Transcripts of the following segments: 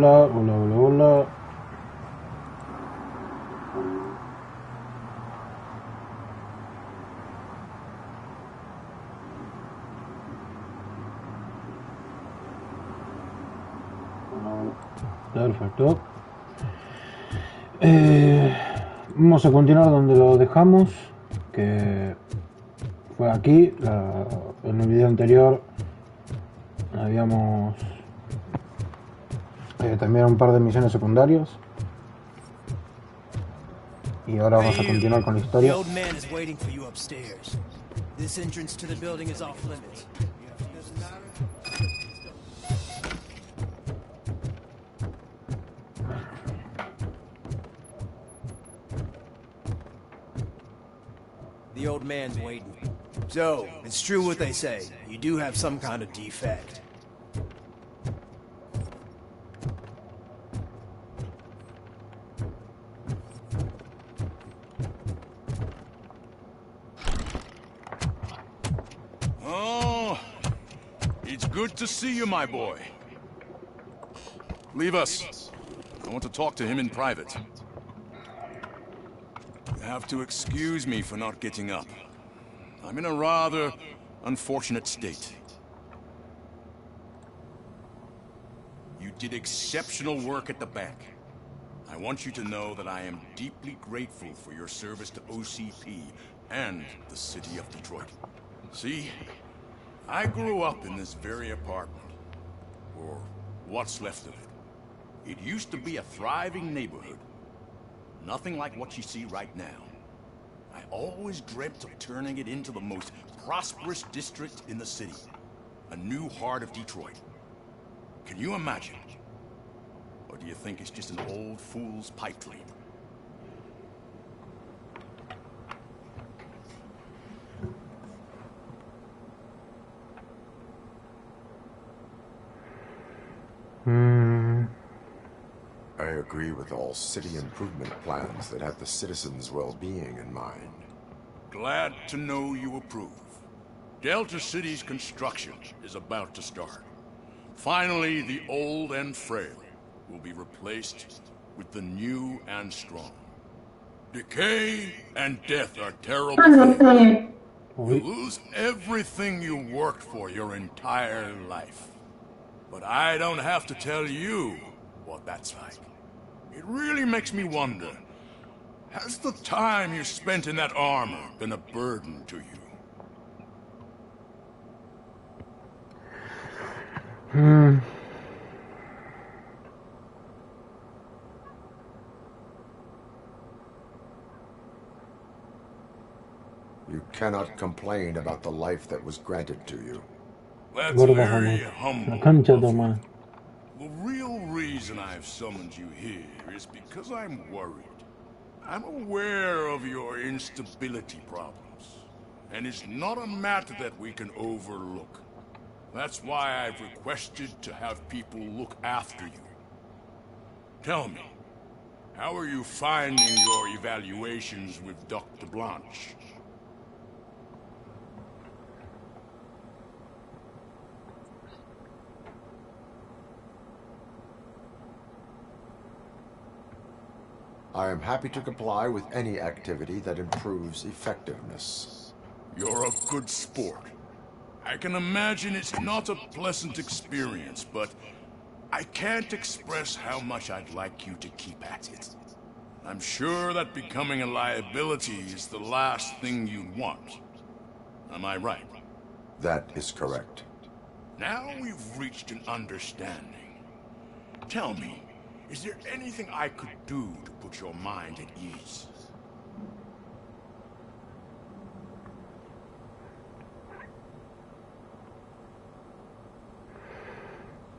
hola, hola, hola, hola. Perfecto. Vamos a continuar donde lo dejamos, que fue aquí. En el video anterior habíamos terminado un par de misiones secundarias y ahora vamos a continuar con la historia. The old man's waiting. So, it's true what they say. You do have some kind of defect. Oh, it's good to see you, my boy. Leave us. I want to talk to him in private. You have to excuse me for not getting up. I'm in a rather unfortunate state. You did exceptional work at the bank. I want you to know that I am deeply grateful for your service to OCP and the city of Detroit. See, I grew up in this very apartment, or what's left of it. It used to be a thriving neighborhood. Nothing like what you see right now. I always dreamt of turning it into the most prosperous district in the city. A new heart of Detroit. Can you imagine? Or do you think it's just an old fool's pipe dream? I agree with all city improvement plans that have the citizens' well-being in mind. Glad to know you approve. Delta City's construction is about to start. Finally, the old and frail will be replaced with the new and strong. Decay and death are terrible things. You lose everything you worked for your entire life. But I don't have to tell you what that's like. It really makes me wonder, has the time you spent in that armor been a burden to you? You cannot complain about the life that was granted to you. That's very humble of you. The real reason I've summoned you here is because I'm worried. I'm aware of your instability problems, and it's not a matter that we can overlook. That's why I've requested to have people look after you. Tell me, how are you finding your evaluations with Dr. Blanche? I am happy to comply with any activity that improves effectiveness. You're a good sport. I can imagine it's not a pleasant experience, but I can't express how much I'd like you to keep at it. I'm sure that becoming a liability is the last thing you'd want. Am I right? That is correct. Now we've reached an understanding. Tell me, is there anything I could do to put your mind at ease?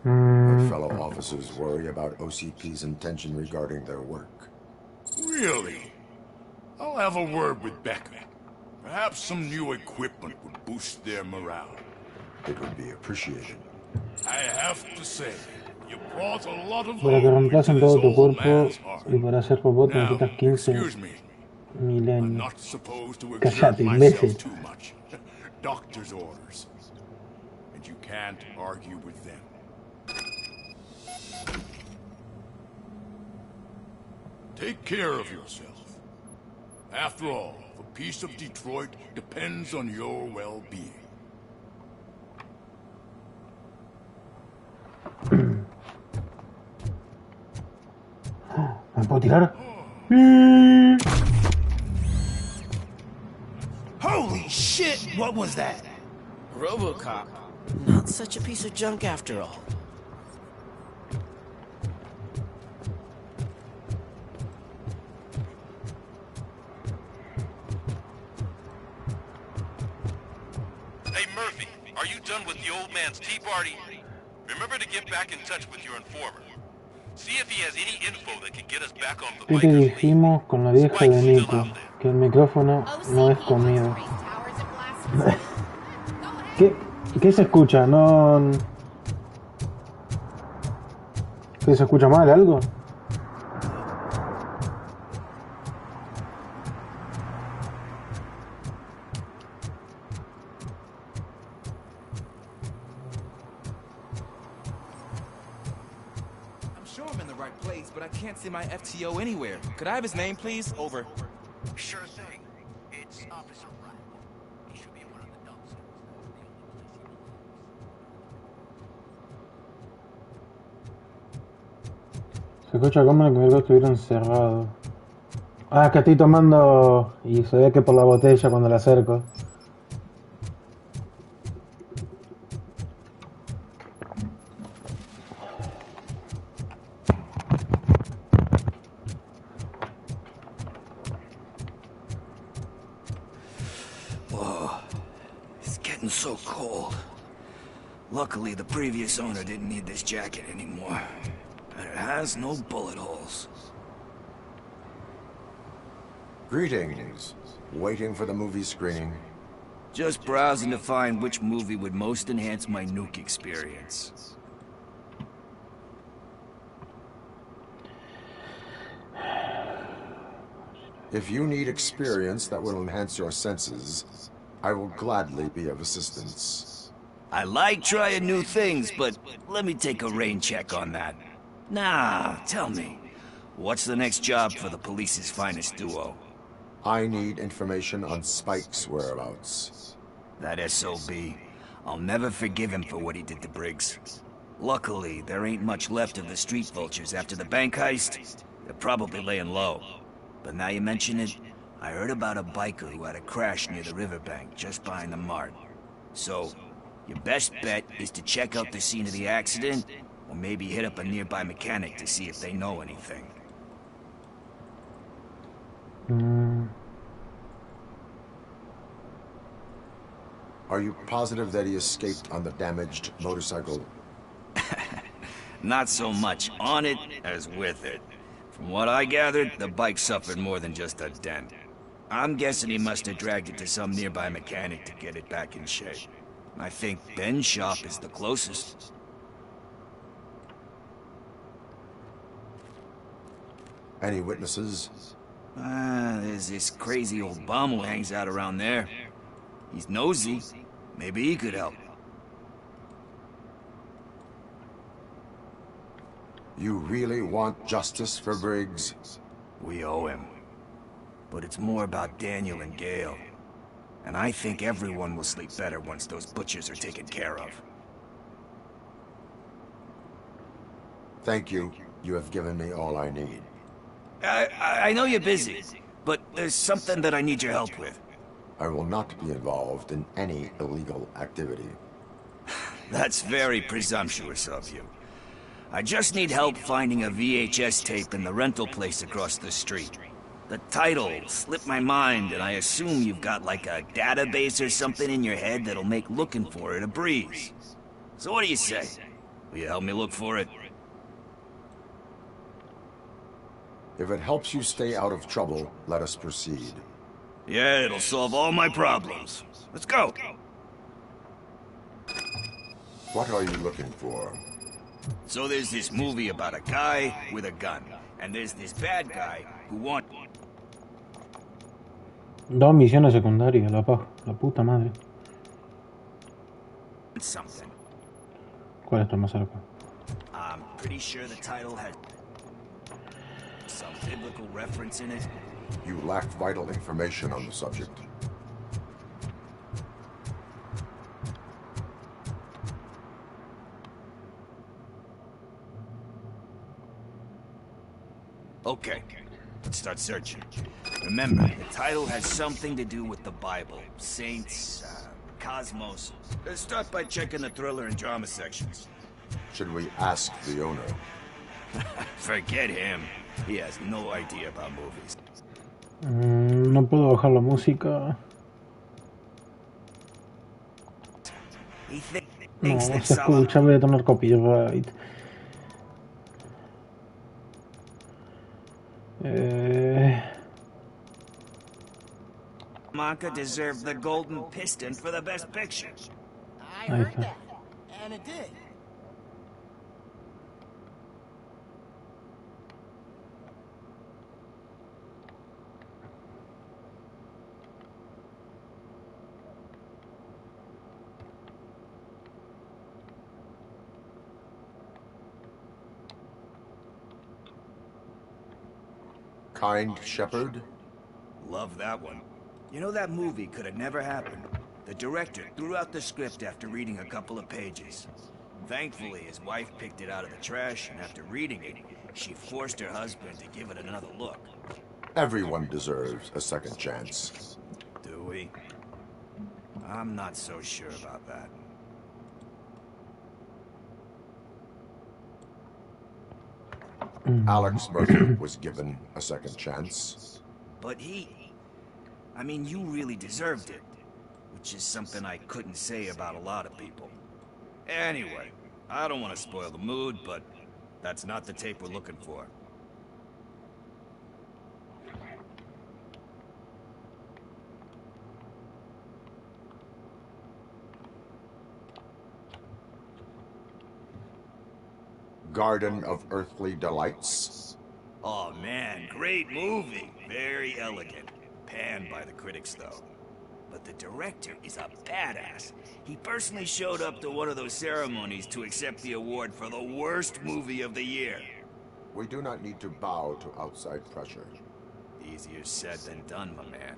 My fellow officers worry about OCP's intention regarding their work. Really? I'll have a word with Becca. Perhaps some new equipment would boost their morale. It would be appreciated. I have to say, you brought a lot of Para que hope into reemplacen this todo tu old cuerpo man's heart. y para ser robot Now, necesitas 15 excuse me. I'm milenios. not supposed to exert Cállate, myself imbécil. too much. Doctor's orders. And you can't argue with them. Take care of yourself. After all, the peace of Detroit depends on your well-being. ¿Me puedo tirar? Holy shit! What was that? Robocop. Not such a piece of junk after all. Hey Murphy, are you done with the old man's tea party? Remember to get back in touch with your informer. See if he has any info that can get us back on the ¿Qué te bikers' dijimos con la vieja de Nico? Que el micrófono no es comida. ¿Qué se escucha? ¿No? ¿Qué se escucha mal? ¿Algo? Sure I'm in the right place, but I can't see my FTO anywhere. Could I have his name, please? Over. Sure thing. It's Officer Rogue. He should be in one of the dumpsters. Se escucha como que algo estuviera encerrado. Ah, es que estoy tomando y se ve que por la botella cuando la acerco. So cold. Luckily, the previous owner didn't need this jacket anymore. And it has no bullet holes. Greetings. Waiting for the movie screening. Just browsing to find which movie would most enhance my nuke experience. If you need experience that will enhance your senses, I will gladly be of assistance. I like trying new things, but let me take a rain check on that. Now, tell me, what's the next job for the police's finest duo? I need information on Spike's whereabouts. That SOB. I'll never forgive him for what he did to Briggs. Luckily, there ain't much left of the street vultures after the bank heist. They're probably laying low. But now you mention it, I heard about a biker who had a crash near the riverbank just behind the mart. So, your best bet is to check out the scene of the accident, or maybe hit up a nearby mechanic to see if they know anything. Are you positive that he escaped on the damaged motorcycle? Not so much on it as with it. From what I gathered, the bike suffered more than just a dent. I'm guessing he must have dragged it to some nearby mechanic to get it back in shape. I think Ben's shop is the closest. Any witnesses? There's this crazy old bum who hangs out around there. He's nosy. Maybe he could help. You really want justice for Briggs? We owe him. But it's more about Daniel and Gale. And I think everyone will sleep better once those butchers are taken care of. Thank you. You have given me all I need. I know you're busy, but there's something that I need your help with. I will not be involved in any illegal activity. That's very presumptuous of you. I just need help finding a VHS tape in the rental place across the street. The title slipped my mind, and I assume you've got like a database or something in your head that'll make looking for it a breeze. So what do you say? Will you help me look for it? If it helps you stay out of trouble, let us proceed. Yeah, it'll solve all my problems. Let's go! What are you looking for? So there's this movie about a guy with a gun, and there's this bad guy who wants... Dos misiones secundarias, la puta madre. something. ¿Cuál está más cerca? I'm pretty sure the title has... some biblical reference in it? You lack vital information on the subject. Okay, let's start searching. Remember, the title has something to do with the Bible, saints, cosmos. Let's start by checking the thriller and drama sections. Should we ask the owner? Forget him. He has no idea about movies. No puedo bajar la música. He No, thinks se that escucha, voy a tener copyright. Salamanca deserved the Golden Piston for the Best Picture. I heard that, and it did. Kind Shepherd? Love that one. You know, that movie could have never happened. The director threw out the script after reading a couple of pages. Thankfully, his wife picked it out of the trash, and after reading it, she forced her husband to give it another look. Everyone deserves a second chance. Do we? I'm not so sure about that. Alex Murphy was given a second chance. But I mean, you really deserved it. Which is something I couldn't say about a lot of people. Anyway, I don't want to spoil the mood, but that's not the tape we're looking for. Garden of Earthly Delights. Oh man, great movie. Very elegant. Panned by the critics, though. But the director is a badass. He personally showed up to one of those ceremonies to accept the award for the worst movie of the year. We do not need to bow to outside pressure. Easier said than done, my man.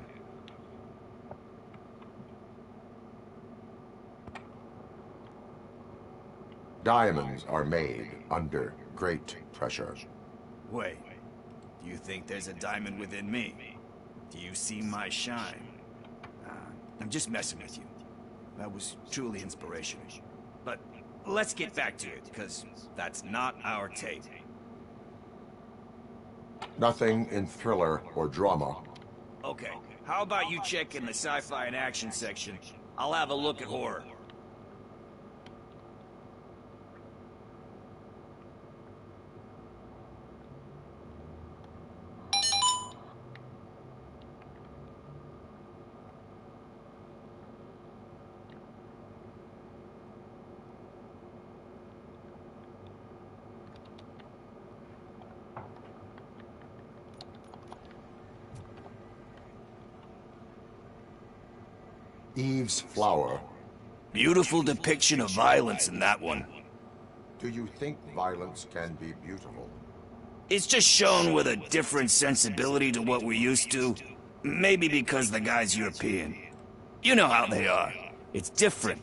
Diamonds are made under great pressure. Wait, do you think there's a diamond within me? Do you see my shine? I'm just messing with you. That was truly inspirational. But let's get back to it, because that's not our tape. Nothing in thriller or drama. Okay, how about you check in the sci-fi and action section? I'll have a look at horror. Eve's Flower. Beautiful depiction of violence in that one. Do you think violence can be beautiful? It's just shown with a different sensibility to what we're used to. Maybe because the guy's European. You know how they are. It's different.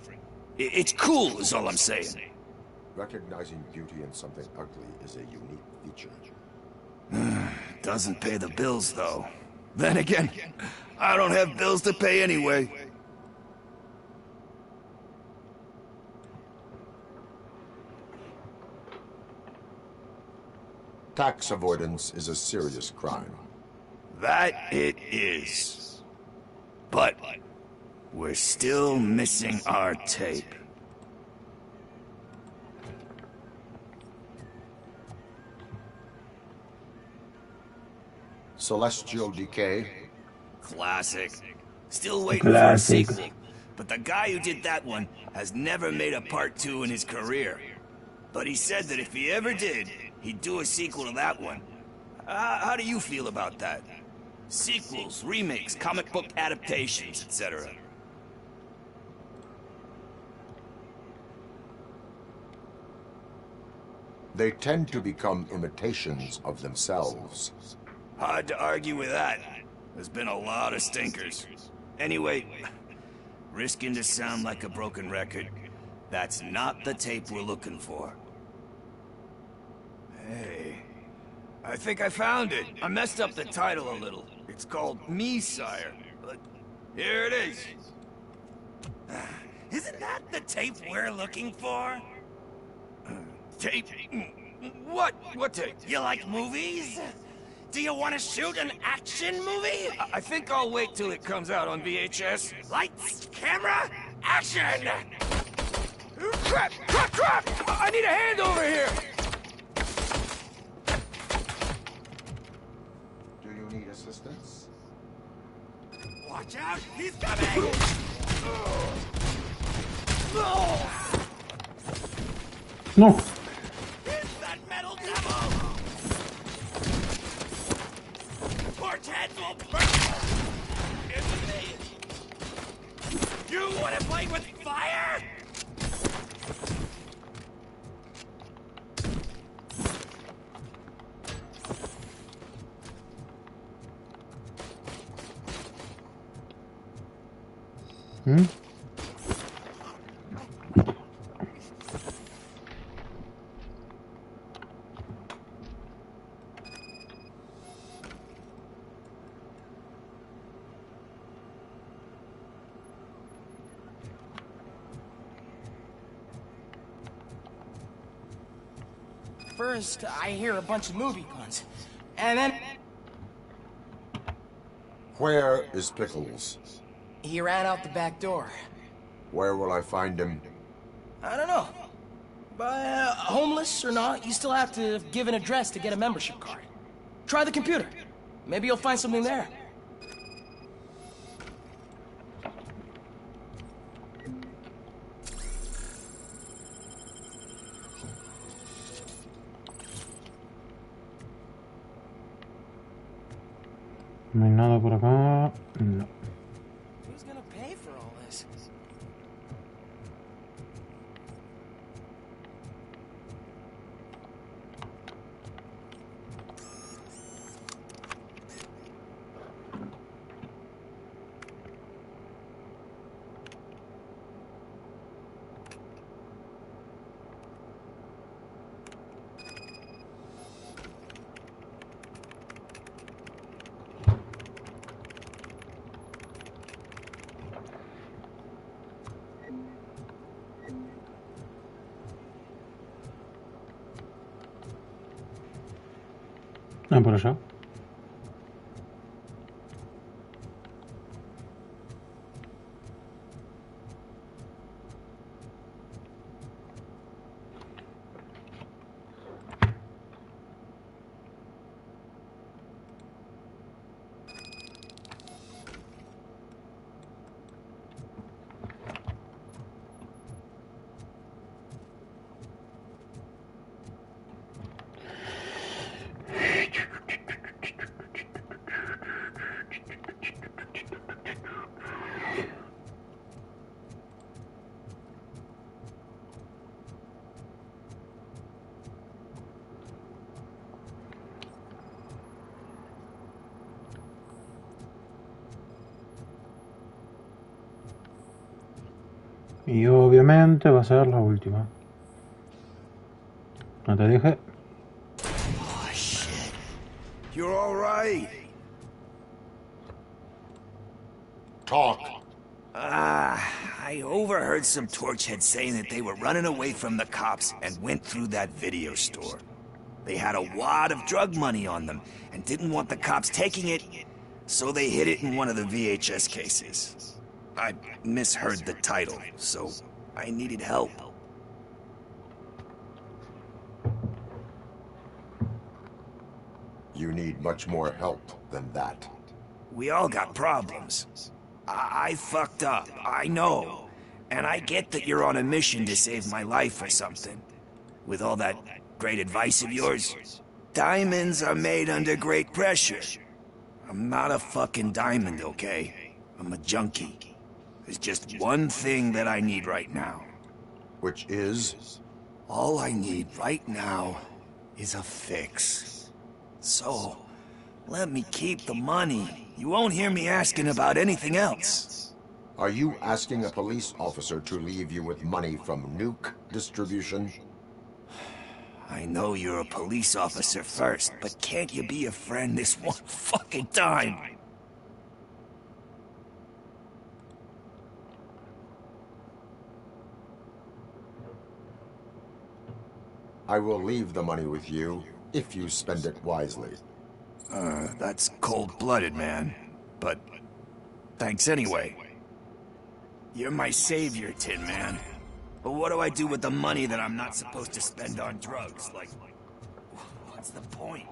It's cool is all I'm saying. Recognizing beauty in something ugly is a unique feature. Doesn't pay the bills, though. Then again, I don't have bills to pay anyway. Tax avoidance is a serious crime. That it is. But we're still missing our tape. Celestial Decay. Classic. Still waiting for a sequel. But the guy who did that one has never made a part 2 in his career. But he said that if he ever did, he'd do a sequel to that one. How do you feel about that? Sequels, remakes, comic book adaptations, etc. They tend to become imitations of themselves. Hard to argue with that. There's been a lot of stinkers. Anyway, risking to sound like a broken record, that's not the tape we're looking for. Hey, I think I found it. I messed up the title a little. It's called Me, Sire. But here it is. Isn't that the tape we're looking for? Tape? What? What tape? You like movies? Do you want to shoot an action movie? I think I'll wait till it comes out on VHS. Lights, camera, action! Crap! Crap! Crap! I need a hand over here! Do you need assistance? Watch out! He's coming! No. It's that metal devil! Torch heads will burn! It's me! You wanna play with fire? Hmm? First, I hear a bunch of movie puns. And then... Where is Pickles? he ran out the back door. Where will I find him? I don't know. But, homeless or not, you still have to give an address to get a membership card. Try the computer. Maybe you'll find something there. No hay nada por acá. No. Who's gonna pay for all this? Ah, por allá. Y obviamente va a ser la última. ¿No te dije? Oh, shit. You're all right. Talk! I overheard some torchheads saying that they were running away from the cops and went through that video store. They had a wad of drug money on them and didn't want the cops taking it, so they hid it in one of the VHS cases. I misheard the title, so I needed help. You need much more help than that. We all got problems. I fucked up, I know. And I get that you're on a mission to save my life or something. With all that great advice of yours. Diamonds are made under great pressure. I'm not a fucking diamond, okay? I'm a junkie. There's just one thing that I need right now. Which is? All I need right now is a fix. So, let me keep the money. You won't hear me asking about anything else. Are you asking a police officer to leave you with money from nuke distribution? I know you're a police officer first, but can't you be a friend this one fucking time? I will leave the money with you if you spend it wisely. That's cold-blooded, man. But thanks anyway. You're my savior, Tin Man. But what do I do with the money that I'm not supposed to spend on drugs? Like, what's the point?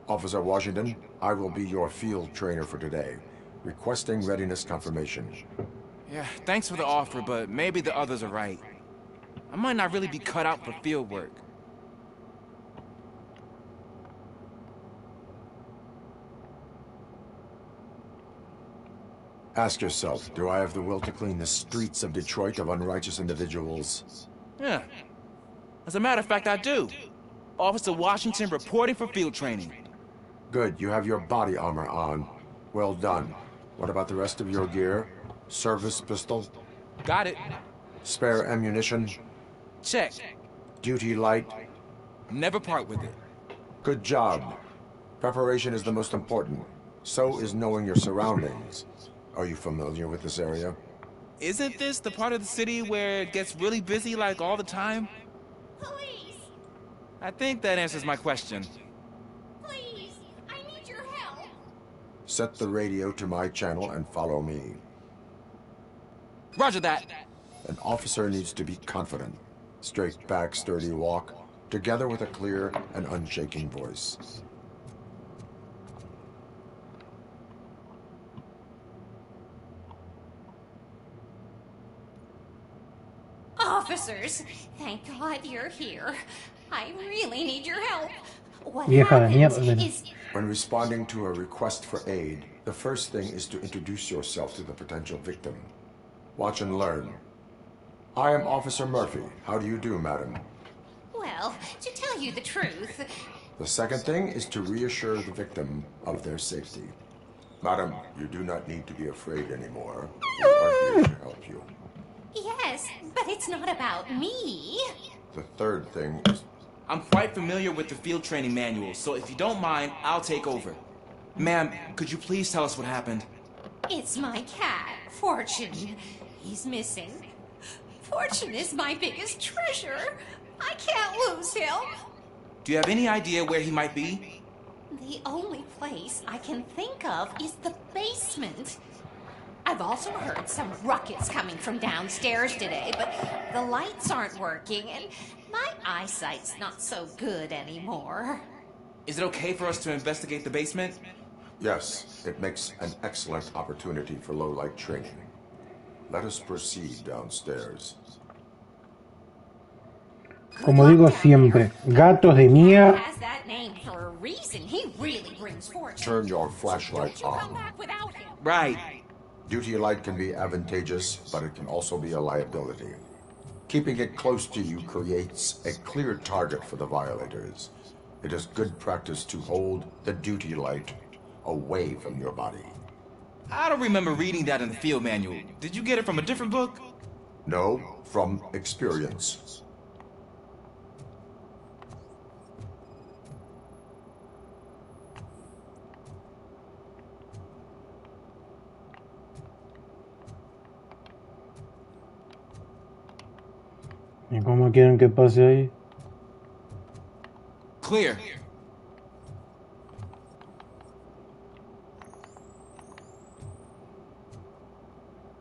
Officer Washington, I will be your field trainer for today. Requesting readiness confirmation. Yeah, thanks for the offer, but maybe the others are right. I might not really be cut out for field work. Ask yourself, do I have the will to clean the streets of Detroit of unrighteous individuals? Yeah. As a matter of fact, I do. Officer Washington reporting for field training. Good, you have your body armor on. Well done. What about the rest of your gear? Service pistol? Got it. Spare ammunition? Check. Duty light? Never part with it. Good job. Preparation is the most important. So is knowing your surroundings. Are you familiar with this area? Isn't this the part of the city where it gets really busy like all the time? Police! I think that answers my question. Please! I need your help! Set the radio to my channel and follow me. Roger that. An officer needs to be confident. Straight back, sturdy walk, together with a clear and unshaking voice. Officers, thank God you're here. I really need your help. What Vieja de happens mierda. is... When responding to a request for aid, the first thing is to introduce yourself to the potential victim. Watch and learn. I am Officer Murphy. How do you do, madam? Well, to tell you the truth... The second thing is to reassure the victim of their safety. Madam, you do not need to be afraid anymore. We are here to help you. Yes, but it's not about me. The third thing is... I'm quite familiar with the field training manual, so if you don't mind, I'll take over. Ma'am, could you please tell us what happened? It's my cat, Fortune. He's missing. Fortune is my biggest treasure. I can't lose him. Do you have any idea where he might be? The only place I can think of is the basement. I've also heard some ruckus coming from downstairs today, but the lights aren't working, and my eyesight's not so good anymore. Is it okay for us to investigate the basement? Yes, it makes an excellent opportunity for low-light training. Let us proceed downstairs. Como digo siempre, gatos de mierda. Has that name for a reason. He really brings fortune. Turn your flashlight Don't you come on. back without him. Right. Duty light can be advantageous, but it can also be a liability. Keeping it close to you creates a clear target for the violators. It is good practice to hold the duty light away from your body. I don't remember reading that in the field manual. Did you get it from a different book? No, from experience. ¿Y cómo quieren que pase ahí? Clear.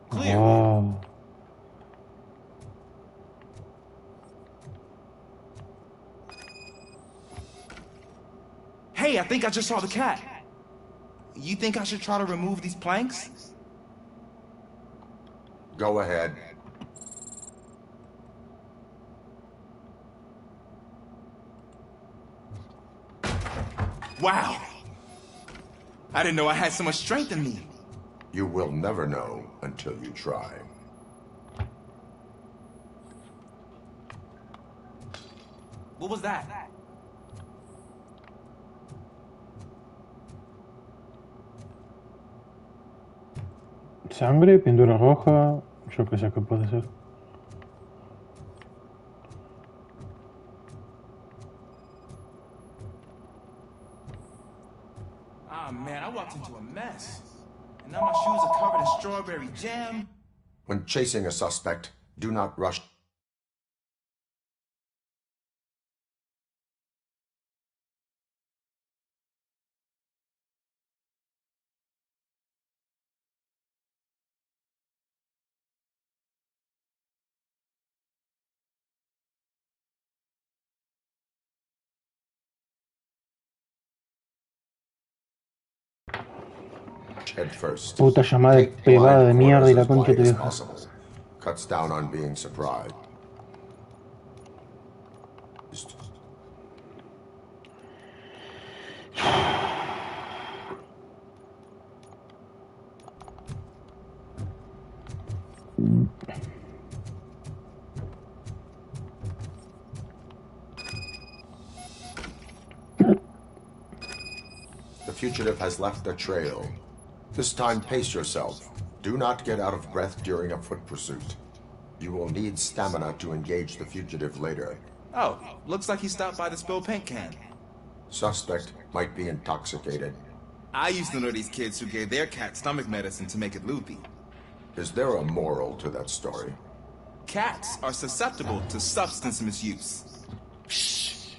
Clear. Wow. Hey, I think I just saw the cat. You think I should try to remove these planks? Go ahead. Wow! I didn't know I had so much strength in me. You will never know until you try. What was that? Sangre, pintura roja, yo qué sé qué puede ser. Ah, man, I walked into a mess. And now my shoes are covered in strawberry jam. When chasing a suspect, do not rush. Head first. Puta llamada de Take privada de blind mierda y corners la as concha de tu wide as vieja. possible. Cuts down on being surprised. The fugitive has left a trail. This time, pace yourself. Do not get out of breath during a foot pursuit. You will need stamina to engage the fugitive later. Oh, looks like he stopped by the spilled paint can. Suspect might be intoxicated. I used to know these kids who gave their cat stomach medicine to make it loopy. Is there a moral to that story? Cats are susceptible to substance misuse. Shh.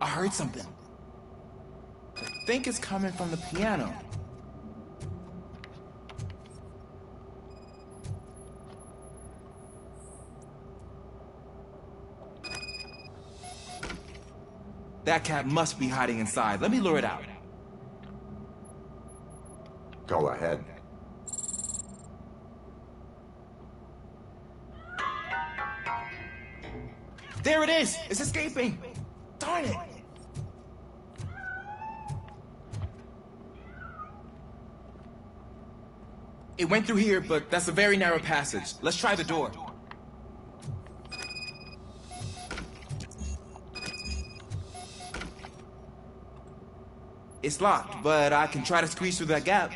I heard something. I think it's coming from the piano. That cat must be hiding inside. Let me lure it out. Go ahead. There it is! It's escaping! Darn it! It went through here, but that's a very narrow passage. Let's try the door. It's locked, but I can try to squeeze through that gap.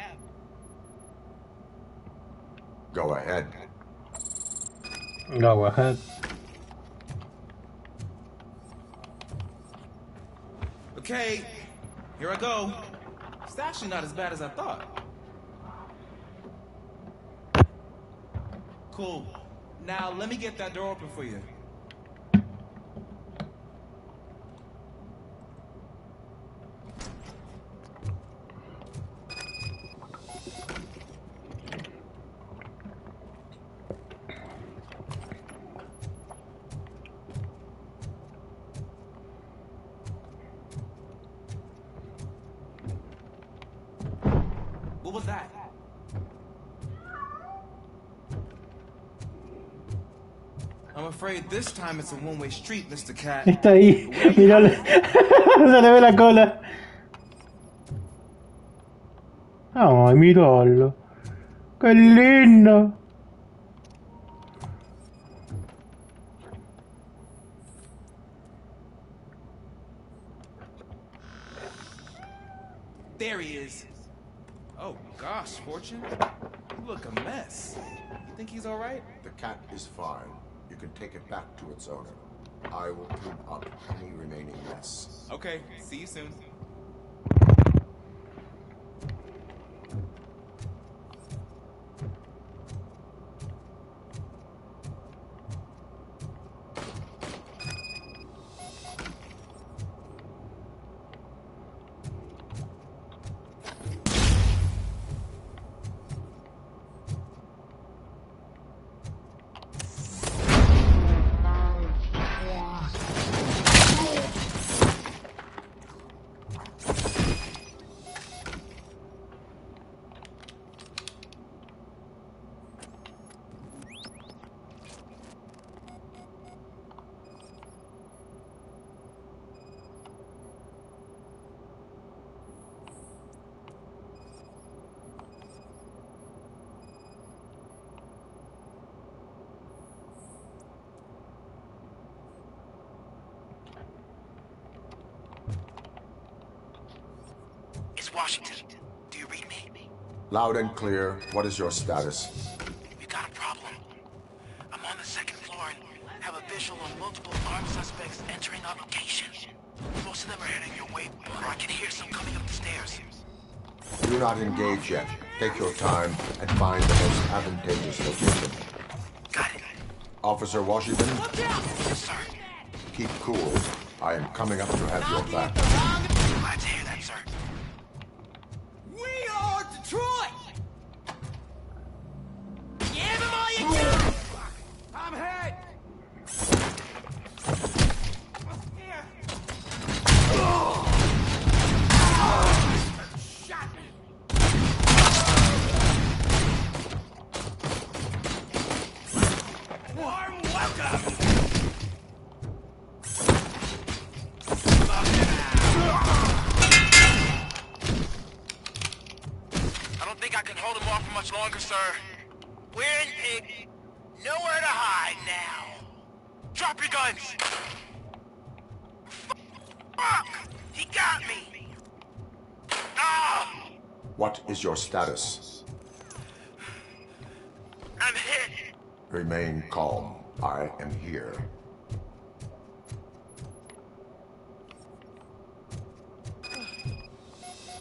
Go ahead. Go ahead. Okay, here I go. It's actually not as bad as I thought. Cool. Now let me get that door open for you. What was that? I'm afraid this time it's a one-way street, Mr. Cat. Está ahí. Míralo. Se le ve la cola. Ay, míralo. Qué lindo. There he is. Oh gosh, Fortune. You look a mess. You think he's alright? The cat is fine. You can take it back to its owner. I will clean up any remaining mess. Okay, see you soon. Washington. Do you read me? Loud and clear. What is your status? We got a problem. I'm on the second floor and have a visual on multiple armed suspects entering our location. Most of them are heading your way, but I can hear some coming up the stairs. Do not engage yet. Take your time and find the most advantageous location. Got it. Officer Washington, Yes, sir. keep cool. I am coming up to have your back. Glad to hear that, sir. We are Detroit! Give him all you got! I'm hit! Shot me! Warm welcome! I don't think I can hold him off for much longer, sir. We're in nowhere to hide now. Drop your guns! Fuck! He got me! Ah! What is your status? I'm hit! Remain calm. I am here.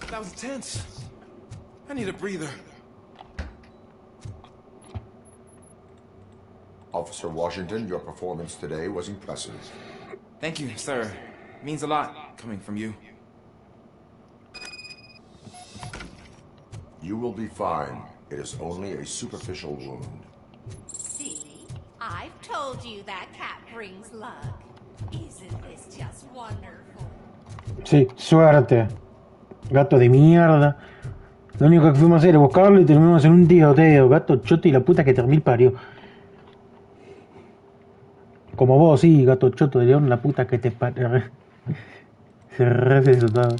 That was tense. I need a breather. Officer Washington, your performance today was impressive. Thank you, sir. Means a lot coming from you. You will be fine. It is only a superficial wound. See? I've told you that cat brings luck. Isn't this just wonderful? Sí, suerte. Gato de mierda. Lo único que fuimos a hacer es buscarlo y terminamos en un tiroteo. Gato choto y la puta que te mil parió. Como vos, sí, gato choto de león, la puta que te parió. Se resultado.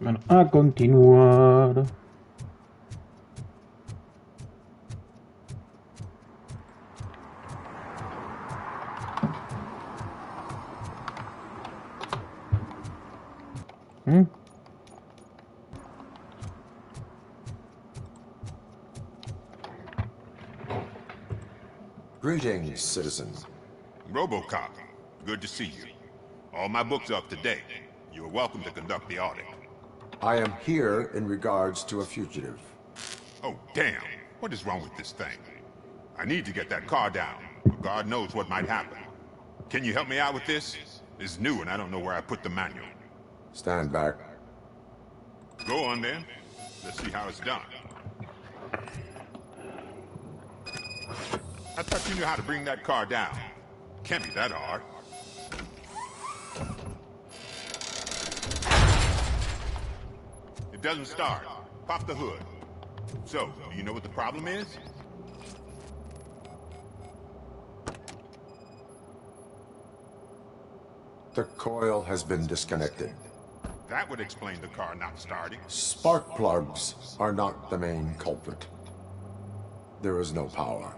Bueno, a continuar. Greetings, citizen. Robocop, good to see you. All my books are up to date. You are welcome to conduct the audit. I am here in regards to a fugitive. Oh, damn. What is wrong with this thing? I need to get that car down, but God knows what might happen. Can you help me out with this? It's new and I don't know where I put the manual. Stand back. Go on then. Let's see how it's done. I thought you knew how to bring that car down. Can't be that hard. It doesn't start. Pop the hood. So, do you know what the problem is? The coil has been disconnected. That would explain the car not starting. Spark plugs are not the main culprit. There is no power.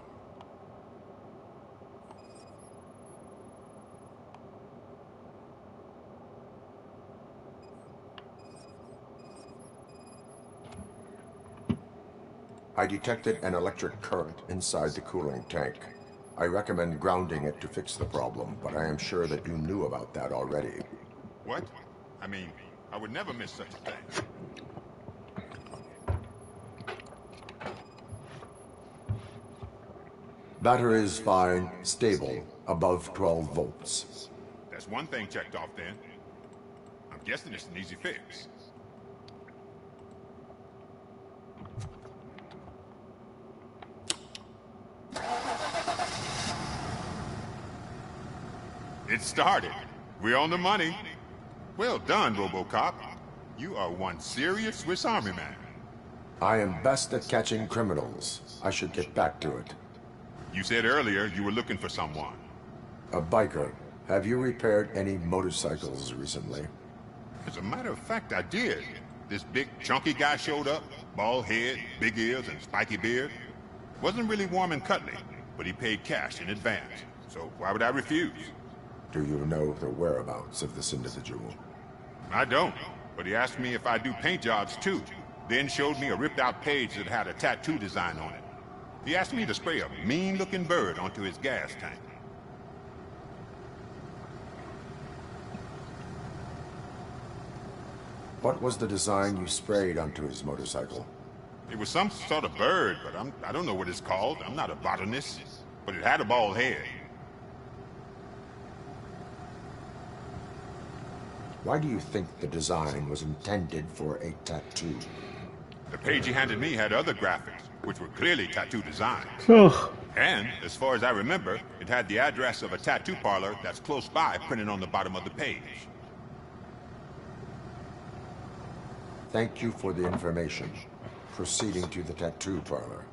I detected an electric current inside the cooling tank. I recommend grounding it to fix the problem, but I am sure that you knew about that already. What? I mean, I would never miss such a thing. Battery is fine, stable, above 12 volts. That's one thing checked off then. I'm guessing it's an easy fix. It started. We're on the money. Well done, Robocop. You are one serious Swiss Army man. I am best at catching criminals. I should get back to it. You said earlier you were looking for someone. A biker. Have you repaired any motorcycles recently? As a matter of fact, I did. This big, chunky guy showed up. Bald head, big ears, and spiky beard. Wasn't really warm and cuddly, but he paid cash in advance. So why would I refuse? Do you know the whereabouts of this individual? I don't, but he asked me if I do paint jobs too, then showed me a ripped-out page that had a tattoo design on it. He asked me to spray a mean-looking bird onto his gas tank. What was the design you sprayed onto his motorcycle? It was some sort of bird, but I don't know what it's called. I'm not a botanist, but it had a bald head. Why do you think the design was intended for a tattoo? The page he handed me had other graphics, which were clearly tattoo designs. And, as far as I remember, it had the address of a tattoo parlor that's close by printed on the bottom of the page. Thank you for the information. Proceeding to the tattoo parlor.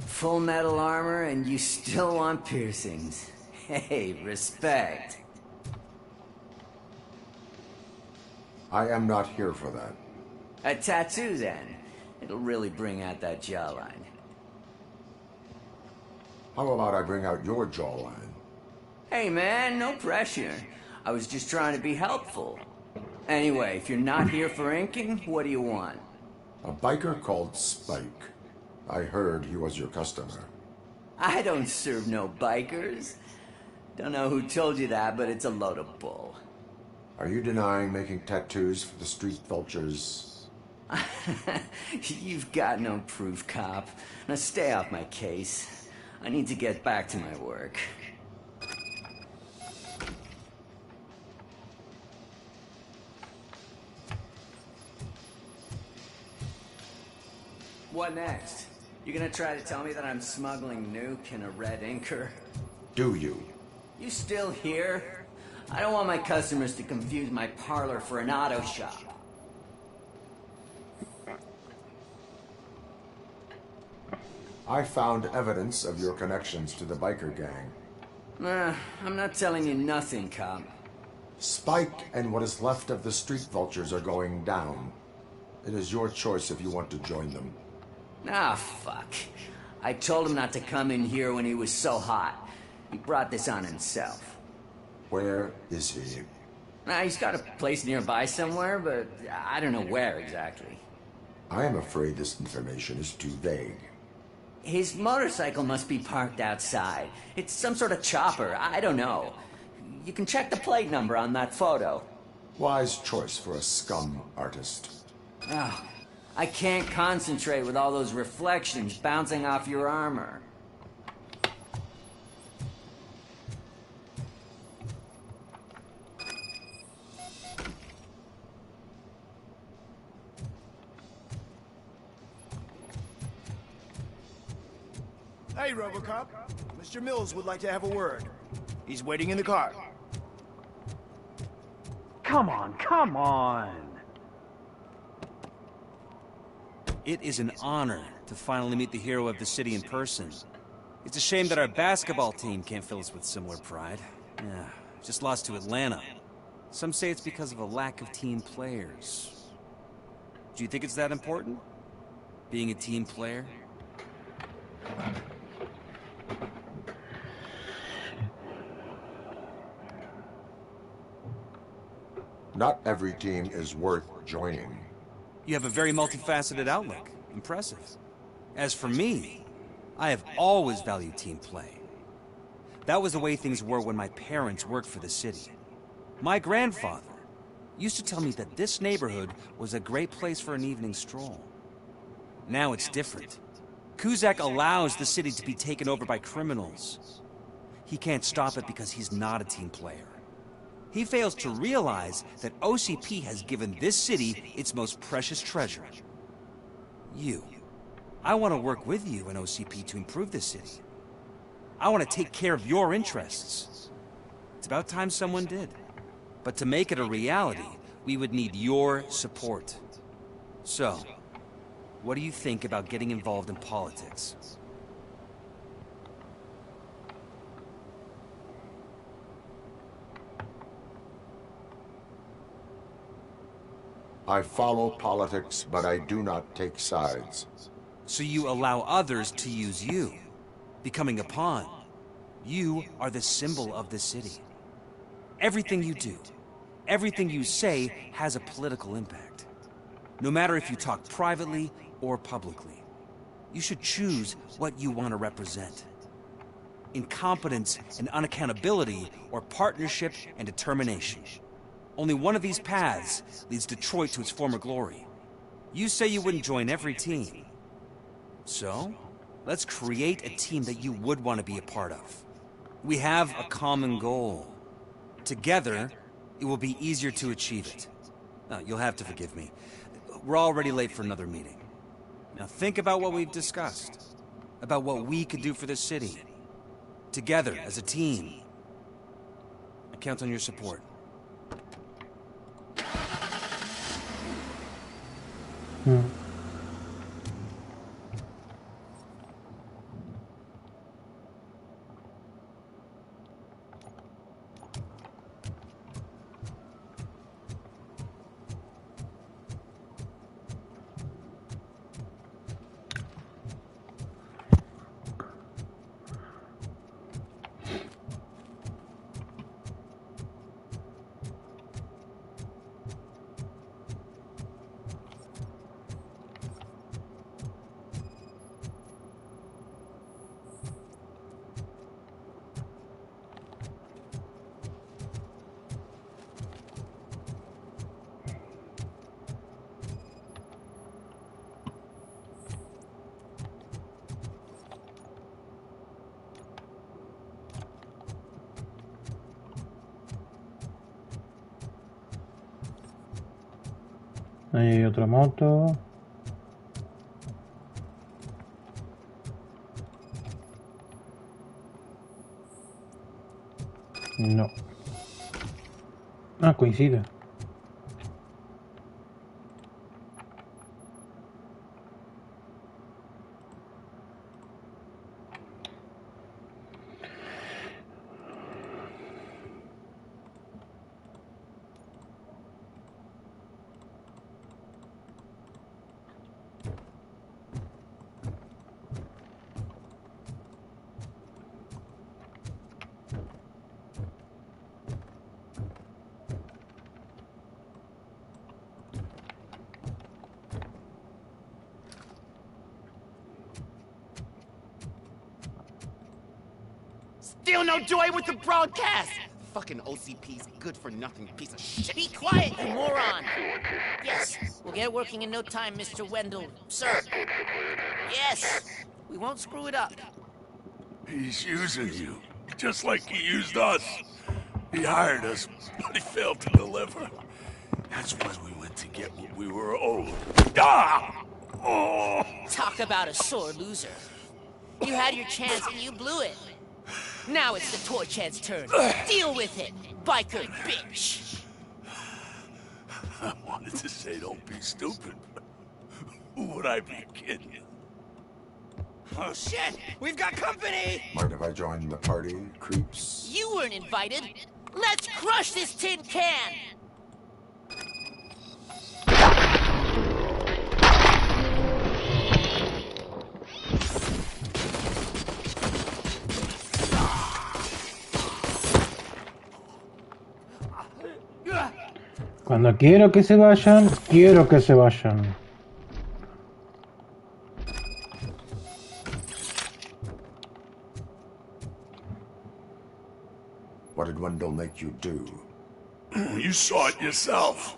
Full metal armor and you still want piercings. Hey, respect. I am not here for that. A tattoo, then. It'll really bring out that jawline. How about I bring out your jawline? Hey, man, no pressure. I was just trying to be helpful. Anyway, if you're not here for inking, what do you want? A biker called Spike. I heard he was your customer. I don't serve no bikers. Don't know who told you that, but it's a load of bull. Are you denying making tattoos for the street vultures? You've got no proof, cop. Now stay off my case. I need to get back to my work. What next? You gonna try to tell me that I'm smuggling nuke in a red inker? Do you? You still here? I don't want my customers to confuse my parlor for an auto shop. I found evidence of your connections to the biker gang. I'm not telling you nothing, cop. Spike and what is left of the street vultures are going down. It is your choice if you want to join them. Ah, fuck. I told him not to come in here when he was so hot. He brought this on himself. Where is he? He's got a place nearby somewhere, but I don't know where exactly. I am afraid this information is too vague. His motorcycle must be parked outside. It's some sort of chopper. I don't know. You can check the plate number on that photo. Wise choice for a scum artist. Oh, I can't concentrate with all those reflections bouncing off your armor. Hey, Robocop. Mr. Mills would like to have a word. He's waiting in the car. Come on, come on! It is an honor to finally meet the hero of the city in person. It's a shame that our basketball team can't fill us with similar pride. Yeah, just lost to Atlanta. Some say it's because of a lack of team players. Do you think it's that important? Being a team player? Not every team is worth joining. You have a very multifaceted outlook. Impressive. As for me, I have always valued team play. That was the way things were when my parents worked for the city. My grandfather used to tell me that this neighborhood was a great place for an evening stroll. Now it's different. Cusack allows the city to be taken over by criminals. He can't stop it because he's not a team player. He fails to realize that OCP has given this city its most precious treasure. You. I want to work with you and OCP to improve this city. I want to take care of your interests. It's about time someone did. But to make it a reality, we would need your support. So, what do you think about getting involved in politics? I follow politics, but I do not take sides. So you allow others to use you, becoming a pawn. You are the symbol of the city. Everything you do, everything you say has a political impact. No matter if you talk privately or publicly. You should choose what you want to represent. Incompetence and unaccountability, or partnership and determination. Only one of these paths leads Detroit to its former glory. You say you wouldn't join every team. So, let's create a team that you would want to be a part of. We have a common goal. Together, it will be easier to achieve it. You'll have to forgive me. We're already late for another meeting. Now think about what we've discussed. About what we could do for the city. Together, as a team. I count on your support. Ahí hay otra moto. No. Ah, coincide. Still no joy with the broadcast! Fucking OCP's good-for-nothing piece of shit. Be quiet, you moron! Yes, we'll get it working in no time, Mr. Wendell. Sir. Yes, we won't screw it up. He's using you, just like he used us. He hired us, but he failed to deliver. That's why we went to get what we were owed. Ah! Oh! Talk about a sore loser. You had your chance and you blew it. Now it's the toy chance turn. Deal with it, biker bitch. I wanted to say don't be stupid, but who would I be kidding? Oh shit! We've got company! Mind if I join the party, creeps? You weren't invited. Let's crush this tin can! Cuando quiero que se vayan, quiero que se vayan. What did Wendell make you do? You saw it yourself.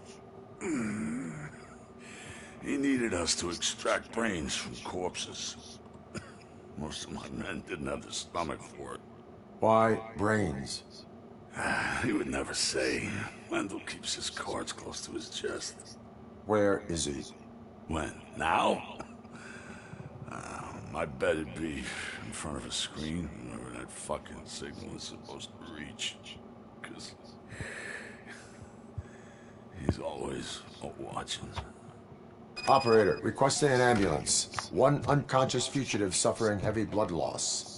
He needed us to extract brains from corpses. Most of my men didn't have the stomach for it. Why brains? He would never say. Wendell keeps his cards close to his chest. Where is he? When? Now? I bet it'd be in front of a screen wherever that fucking signal is supposed to reach. Because he's always watching. Operator, requesting an ambulance. One unconscious fugitive suffering heavy blood loss.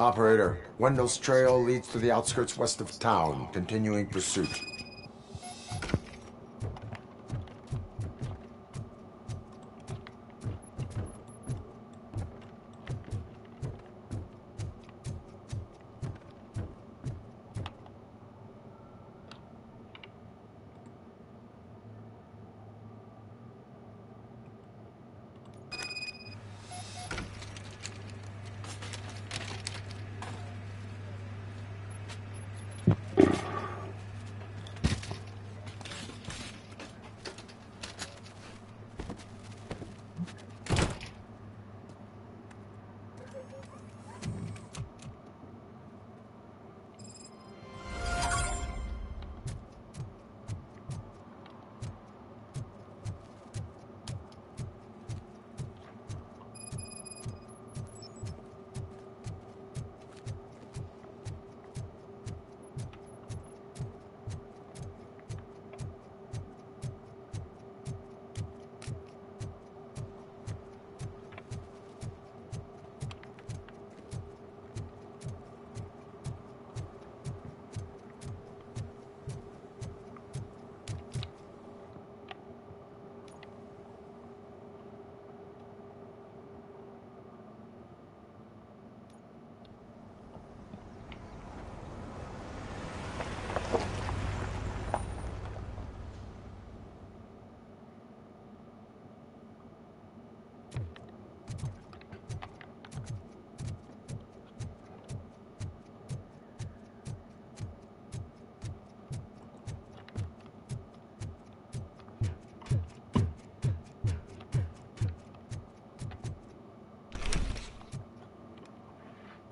Operator, Wendell's trail leads to the outskirts west of town, continuing pursuit.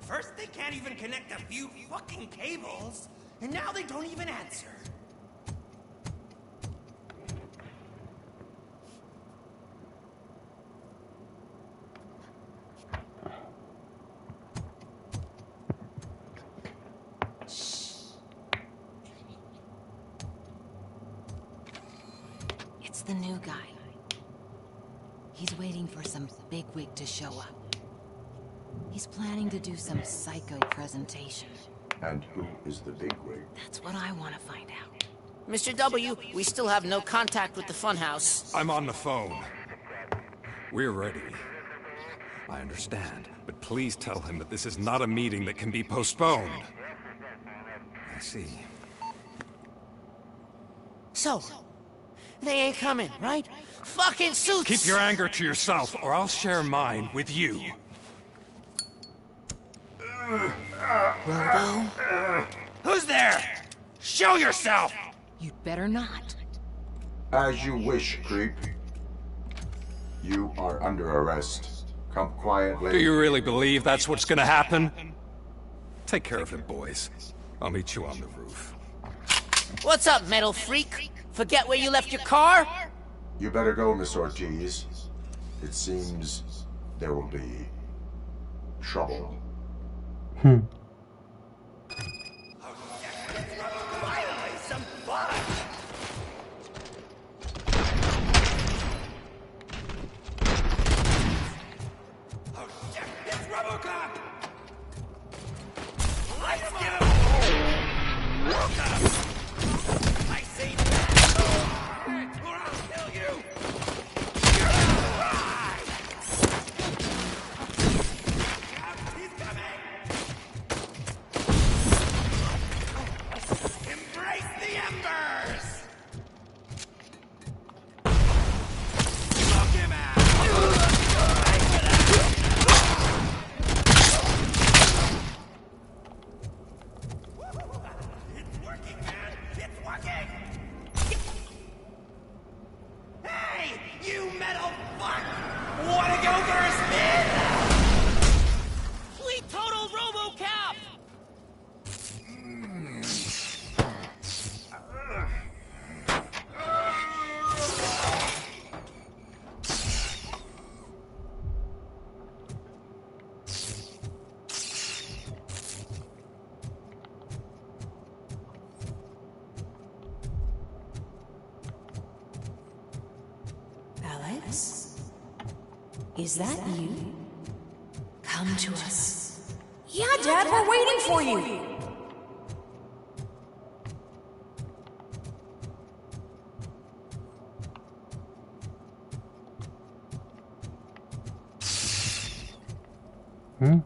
First, they can't even connect a few fucking cables, and now they don't even answer. It's the new guy. He's waiting for some bigwig to show up. He's planning to do some psycho presentation. And who is the bigwig? That's what I want to find out. Mr. W, we still have no contact with the funhouse. I'm on the phone. We're ready. I understand, but please tell him that this is not a meeting that can be postponed. I see. So, they ain't coming, right? Fucking suits! Keep your anger to yourself, or I'll share mine with you. Robo? Who's there? Show yourself! You'd better not. As you wish, creep. You are under arrest. Come quietly. Do you really believe that's what's gonna happen? Take care of it, boys. I'll meet you on the roof. What's up, metal freak? Forget where you left your car? You better go, Miss Ortiz. It seems there will be trouble. Finally, some fun! Oh shit, it's Robocop! Let's get him! Robocop! I see that! Or I'll kill you! Alex? Is that you? Come to us. Yeah, Dad, we're waiting for you. Hmm?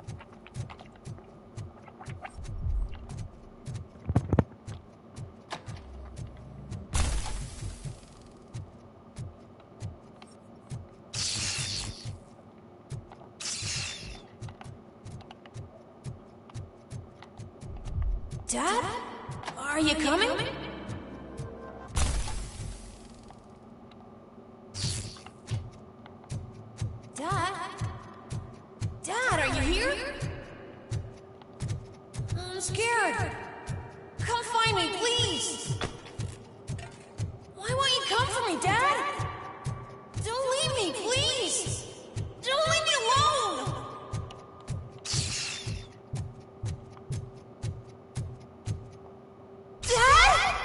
Dad? Are you coming? Dad? Dad, are you here? I'm scared. Come find me, please. Why won't you come for me, Dad? Don't leave me, please. Don't leave me alone. Dad?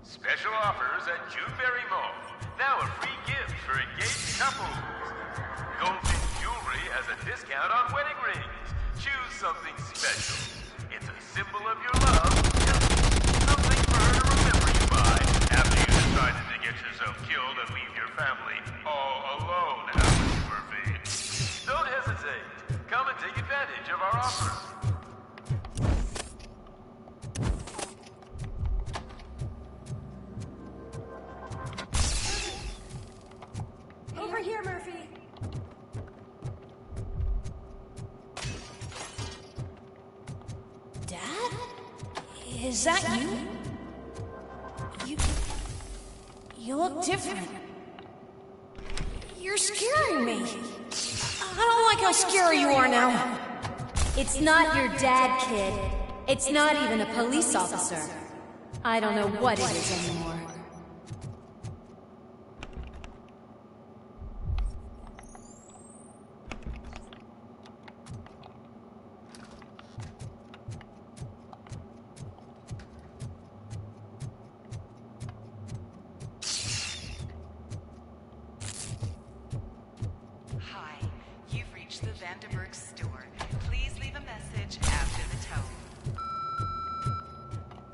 Special offers at Juneberry Mall. Now a free gift for engaged couples. Golden jewelry has a discount on wedding rings. Choose something special. It's a symbol of your love. Something for her to remember you by after you decided to get yourself killed and leave your family all alone, Alex Murphy. Don't hesitate. Come and take advantage of our offer. Over here, Murphy. Dad? Is that you? You look different. You're scaring me. I don't like how scary you are now. It's not your dad, kid. It's not even a police officer. I don't know what it is anymore.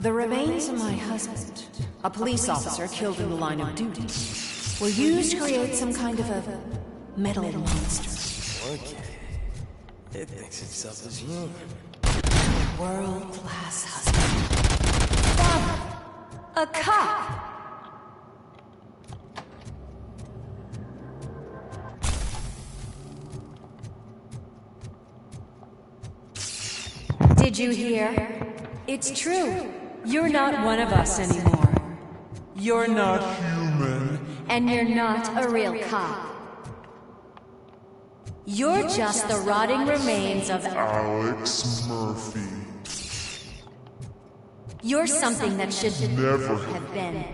The remains of my husband, a police officer killed in the line of duty, were used to create some kind of a metal monster. Okay. It thinks itself as human. World-class husband. Father! A cop! Did you hear? It's true. You're not one of us anymore. You're not human. And you're not a real cop. You're just the rotting remains of Alex Murphy. You're something that should never have been.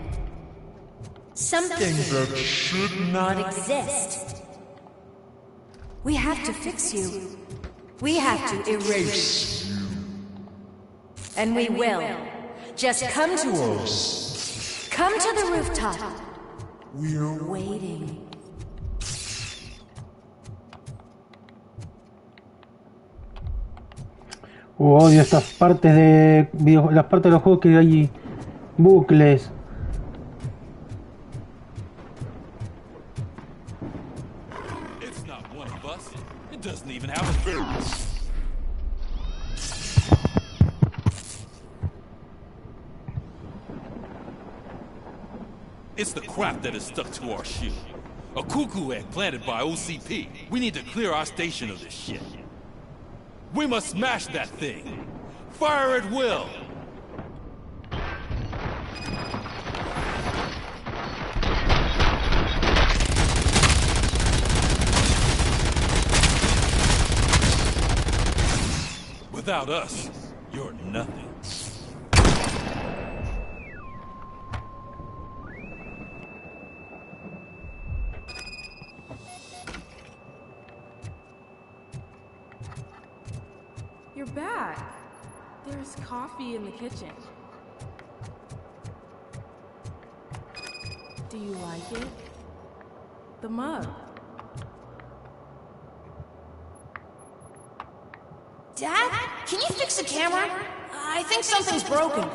Something that should not exist. We have to fix you. We have to erase you. And we will. Just come to us. Come to the rooftop. We're waiting. Odio estas partes de las partes de los juegos que hay bucles. It's not one of us. It doesn't even have a face. It's the crap that is stuck to our shoe. A cuckoo egg planted by OCP. We need to clear our station of this shit. We must smash that thing. Fire at will. Without us, you're nothing. You're back. There's coffee in the kitchen. Do you like it? The mug. Dad, can you fix the camera? I think something's broken.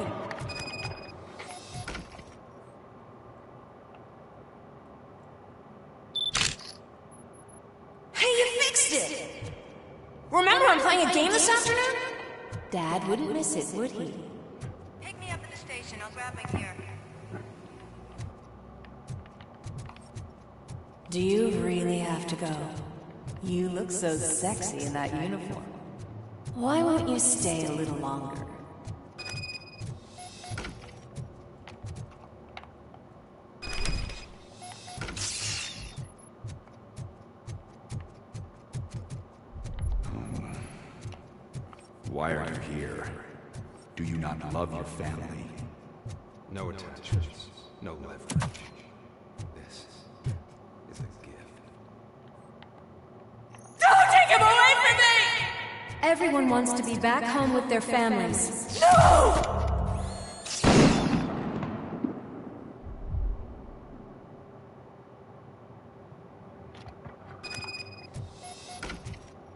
Hey, you fixed it! Remember I'm playing a game this afternoon? Dad wouldn't miss it, would he? Pick me up at the station. I'll grab my gear. Do you really have to go? You look so sexy in that uniform. Why won't you stay a little longer? Why are you here? Do you not love your family? No attachments, no leverage. This is a gift. Don't take him away from me! Everyone wants to be back home with their families. No!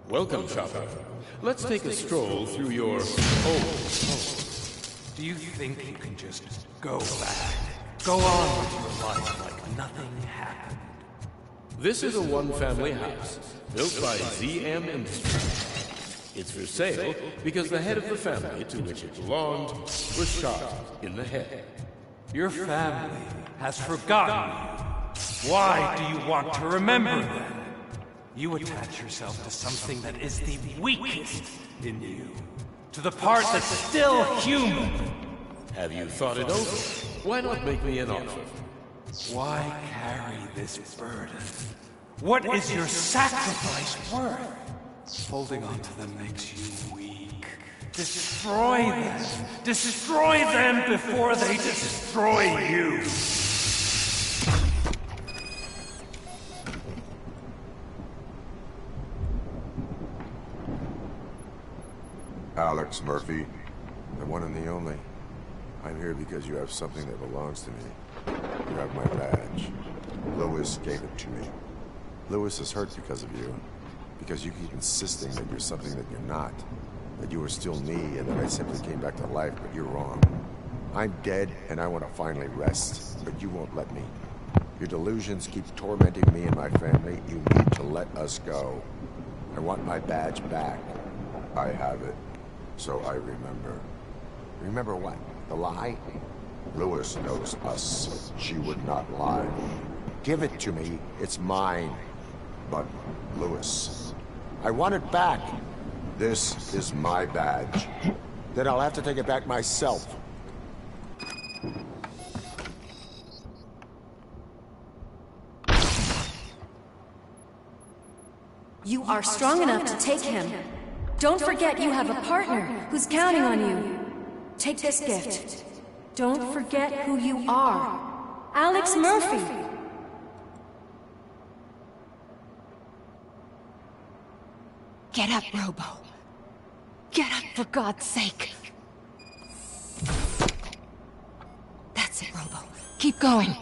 Welcome, shopper. Let's take a stroll through your old home. Do you think you can just go back? Go on with your life like nothing happened? This is a one-family house built by ZM Industries. It's for sale because the head of the family to which it belonged was shot in the head. Your family has forgotten you. Why do you want to remember them? You attach yourself to something that is the weakest in you. To the part that's still human. Have you thought it over? Why not make me an offer? Why carry this burden? What is your sacrifice worth? Holding on to them makes you weak. Destroy them! Destroy them before they destroy you! Alex Murphy, the one and the only. I'm here because you have something that belongs to me. You have my badge. Lewis gave it to me. Lewis is hurt because of you. Because you keep insisting that you're something that you're not. That you are still me and that I simply came back to life, but you're wrong. I'm dead and I want to finally rest, but you won't let me. Your delusions keep tormenting me and my family. You need to let us go. I want my badge back. I have it. So I remember. Remember what? The lie? Lewis knows us. She would not lie. Give it to me. It's mine. But, Lewis, I want it back. This is my badge. Then I'll have to take it back myself. You are strong enough to take him. Don't forget you have a partner who's counting on you. Take this gift. Don't forget who you are. Alex Murphy. Get up, Robo. Get up, for God's sake. That's it, Robo. Keep going.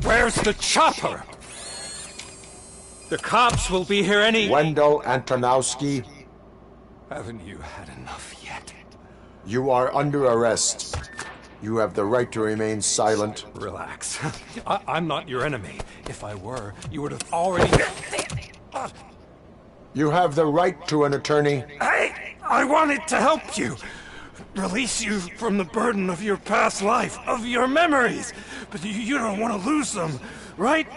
Where's the chopper? The cops will be here any... Wendell Antonowski. Haven't you had enough yet? You are under arrest. You have the right to remain silent. Relax. I'm not your enemy. If I were, you would have already... You have the right to an attorney. I wanted to help you. Release you from the burden of your past life, of your memories. But you don't want to lose them, right?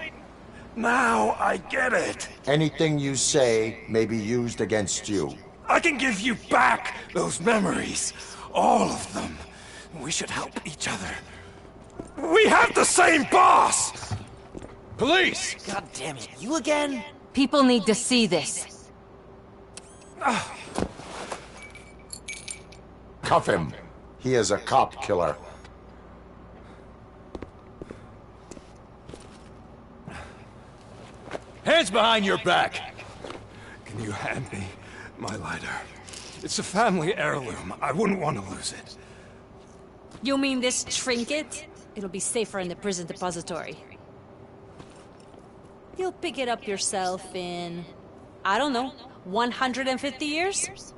Now I get it. Anything you say may be used against you. I can give you back those memories. All of them. We should help each other. We have the same boss! Police! God damn it, you again? People need to see this. Cuff him. He is a cop killer. Hands behind your back! Can you hand me my lighter? It's a family heirloom. I wouldn't want to lose it. You mean this trinket? It'll be safer in the prison depository. You'll pick it up yourself in, I don't know, 150 years?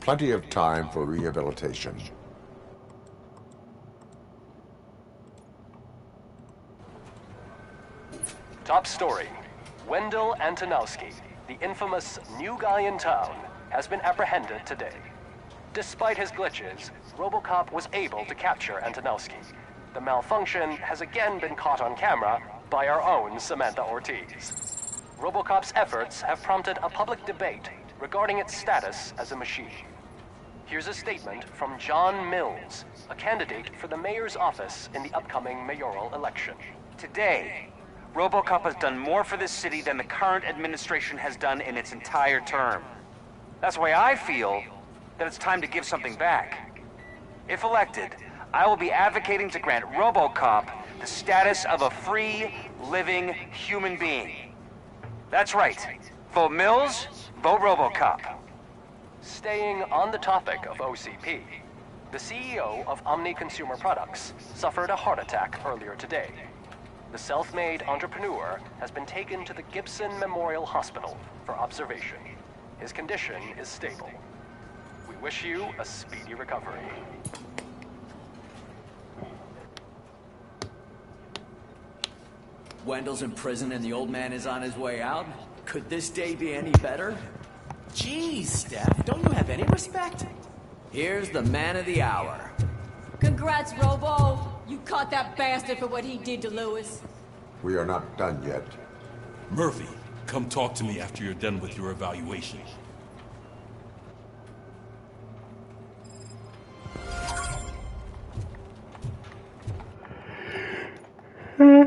Plenty of time for rehabilitation. Top story. Wendell Antonowski, the infamous new guy in town, has been apprehended today. Despite his glitches, Robocop was able to capture Antonowski. The malfunction has again been caught on camera by our own Samantha Ortiz. Robocop's efforts have prompted a public debate regarding its status as a machine. Here's a statement from John Mills, a candidate for the mayor's office in the upcoming mayoral election. Today, Robocop has done more for this city than the current administration has done in its entire term. That's why I feel that it's time to give something back. If elected, I will be advocating to grant Robocop the status of a free, living human being. That's right. Vote Mills, vote Robocop. Staying on the topic of OCP, the CEO of Omni Consumer Products suffered a heart attack earlier today. The self-made entrepreneur has been taken to the Gibson Memorial Hospital for observation. His condition is stable. We wish you a speedy recovery. Wendell's in prison and the old man is on his way out? Could this day be any better? Jeez, Steph, don't you have any respect? Here's the man of the hour. Congrats, Robo. You caught that bastard for what he did to Lewis. We are not done yet. Murphy, come talk to me after you're done with your evaluation. Oh.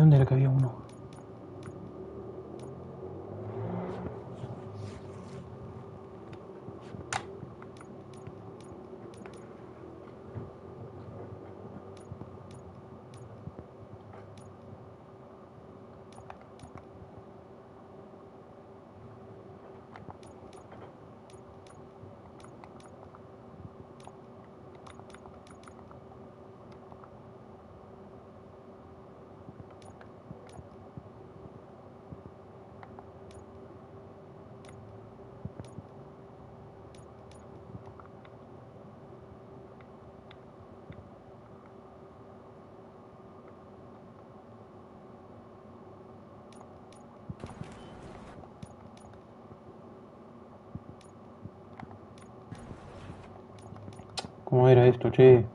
¿Dónde era que había uno? ¿Cómo era esto, che?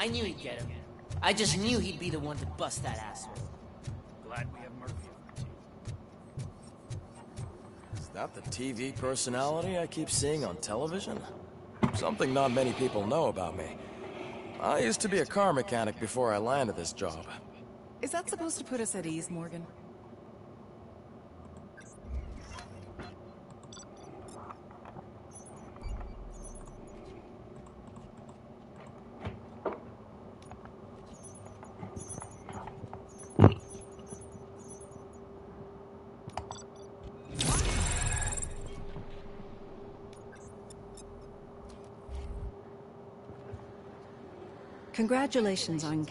I knew he'd get him. I just knew he'd be the one to bust that asshole. Glad we have Murphy on the team. Is that the TV personality I keep seeing on television? Something not many people know about me. I used to be a car mechanic before I landed this job. Is that supposed to put us at ease, Morgan? Congratulations on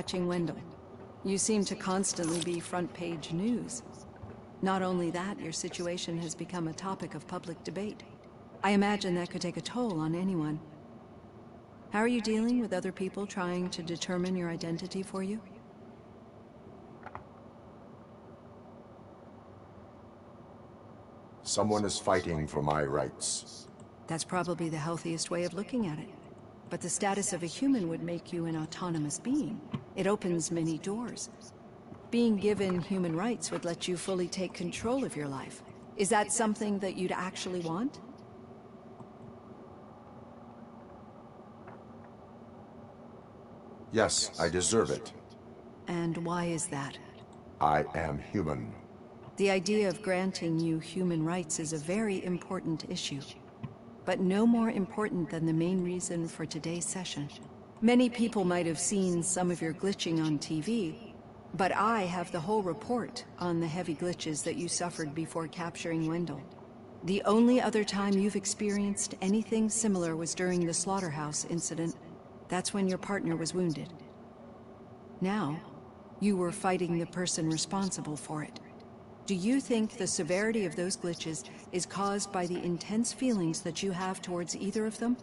catching Wendell. You seem to constantly be front-page news. Not only that, your situation has become a topic of public debate. I imagine that could take a toll on anyone. How are you dealing with other people trying to determine your identity for you? Someone is fighting for my rights. That's probably the healthiest way of looking at it. But the status of a human would make you an autonomous being. It opens many doors. Being given human rights would let you fully take control of your life. Is that something that you'd actually want? Yes, I deserve it. And why is that? I am human. The idea of granting you human rights is a very important issue, but no more important than the main reason for today's session. Many people might have seen some of your glitching on TV, but I have the whole report on the heavy glitches that you suffered before capturing Wendell. The only other time you've experienced anything similar was during the slaughterhouse incident. That's when your partner was wounded. Now, you were fighting the person responsible for it. Do you think the severity of those glitches is caused by the intense feelings that you have towards either of them?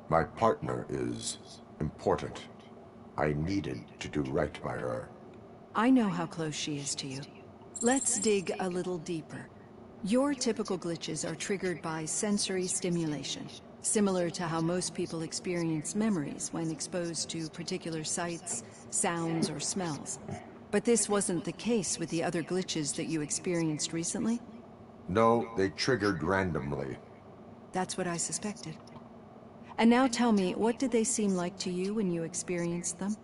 My partner is important. I needed to do right by her. I know how close she is to you. Let's dig a little deeper. Your typical glitches are triggered by sensory stimulation, similar to how most people experience memories when exposed to particular sights, sounds, or smells. But this wasn't the case with the other glitches that you experienced recently? No, they triggered randomly. That's what I suspected. And now tell me, what did they seem like to you when you experienced them?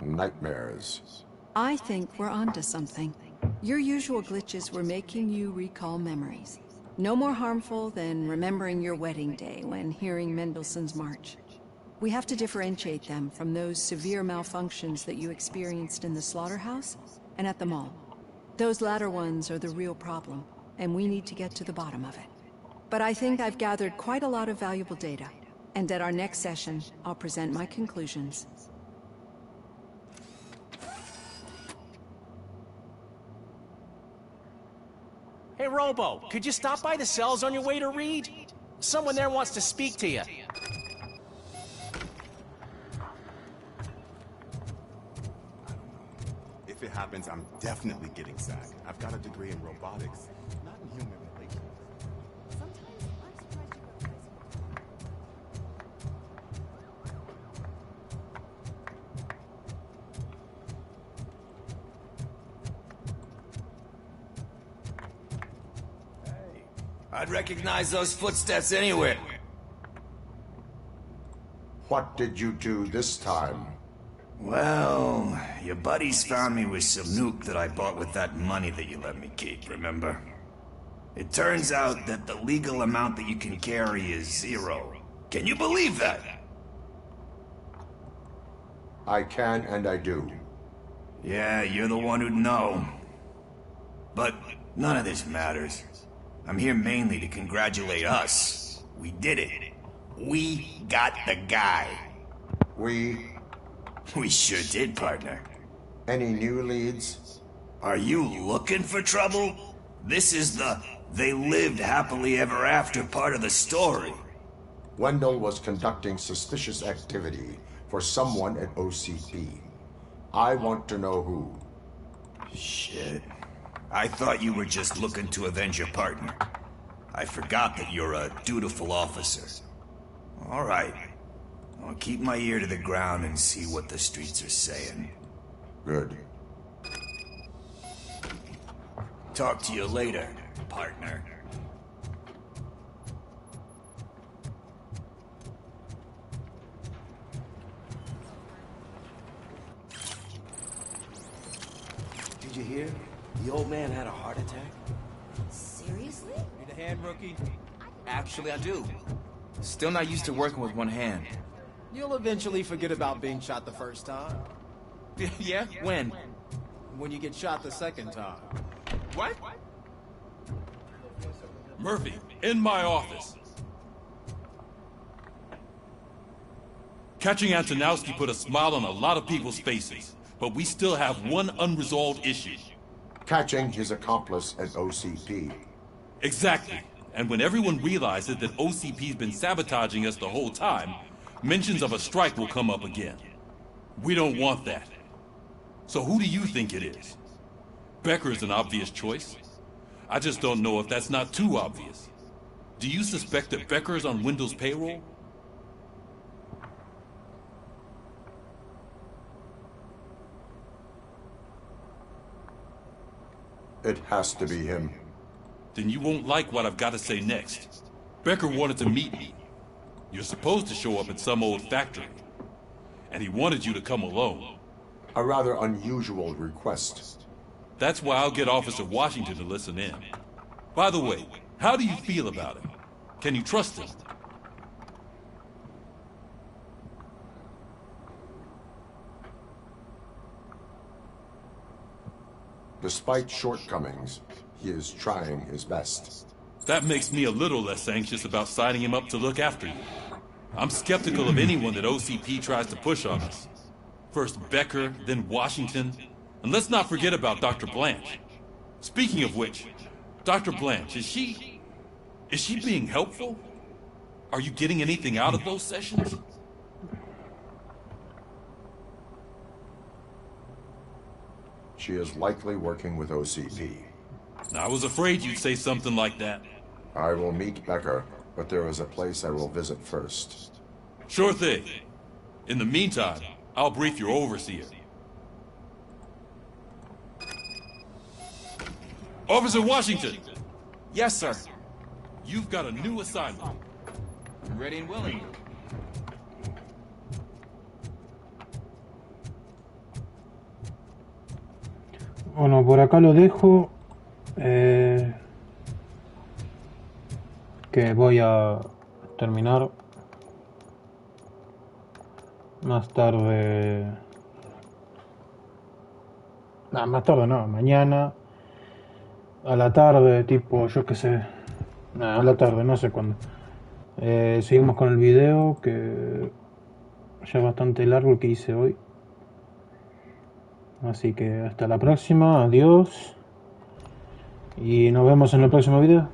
Nightmares. I think we're onto something. Your usual glitches were making you recall memories. No more harmful than remembering your wedding day when hearing Mendelssohn's March. We have to differentiate them from those severe malfunctions that you experienced in the slaughterhouse and at the mall. Those latter ones are the real problem, and we need to get to the bottom of it. But I think I've gathered quite a lot of valuable data, and at our next session, I'll present my conclusions. Hey, Robo, could you stop by the cells on your way to Reed? Someone there wants to speak to you. If it happens, I'm definitely getting SAG. I've got a degree in robotics, not in human relations. I'd recognize those footsteps anywhere. What did you do this time? Well, your buddies found me with some nuke that I bought with that money that you let me keep, remember? It turns out that the legal amount that you can carry is 0. Can you believe that? I can and I do. Yeah, you're the one who'd know. But none of this matters. I'm here mainly to congratulate us. We did it. We got the guy. We sure did, partner. Any new leads? Are you looking for trouble? This is the they lived happily ever after part of the story. Wendell was conducting suspicious activity for someone at OCP. I want to know who. Shit. I thought you were just looking to avenge your partner. I forgot that you're a dutiful officer. All right. I'll keep my ear to the ground and see what the streets are saying. Good. Talk to you later, partner. Did you hear? The old man had a heart attack. Seriously? Need a hand, rookie? Actually, I do. Still not used to working with one hand. You'll eventually forget about being shot the first time. Yeah? When? When you get shot the second time. What? Murphy, in my office. Catching Antonowski put a smile on a lot of people's faces, but we still have one unresolved issue. Catching his accomplice at OCP. Exactly. And when everyone realizes that OCP's been sabotaging us the whole time, mentions of a strike will come up again. We don't want that. So who do you think it is? Becker is an obvious choice. I just don't know if that's not too obvious. Do you suspect that Becker is on Wendell's payroll? It has to be him. Then you won't like what I've got to say next. Becker wanted to meet me. You're supposed to show up at some old factory. And he wanted you to come alone. A rather unusual request. That's why I'll get Officer Washington to listen in. By the way, how do you feel about him? Can you trust him? Despite shortcomings, he is trying his best. That makes me a little less anxious about signing him up to look after you. I'm skeptical of anyone that OCP tries to push on us. First Becker, then Washington. And let's not forget about Dr. Blanche. Speaking of which, Dr. Blanche, is she being helpful? Are you getting anything out of those sessions? She is likely working with OCP. I was afraid you'd say something like that. I will meet Becker, but there is a place I will visit first. Sure thing. In the meantime, I'll brief your overseer. Officer Washington! Yes, sir. You've got a new assignment. I'm ready and willing. Bueno, por acá lo dejo. Que voy a terminar más tarde. No, más tarde no, mañana a la tarde, tipo, yo qué sé. No, a la tarde, no sé cuándo. Seguimos con el video, que ya es bastante largo el que hice hoy. Así que hasta la próxima, adiós. Y nos vemos en el próximo video.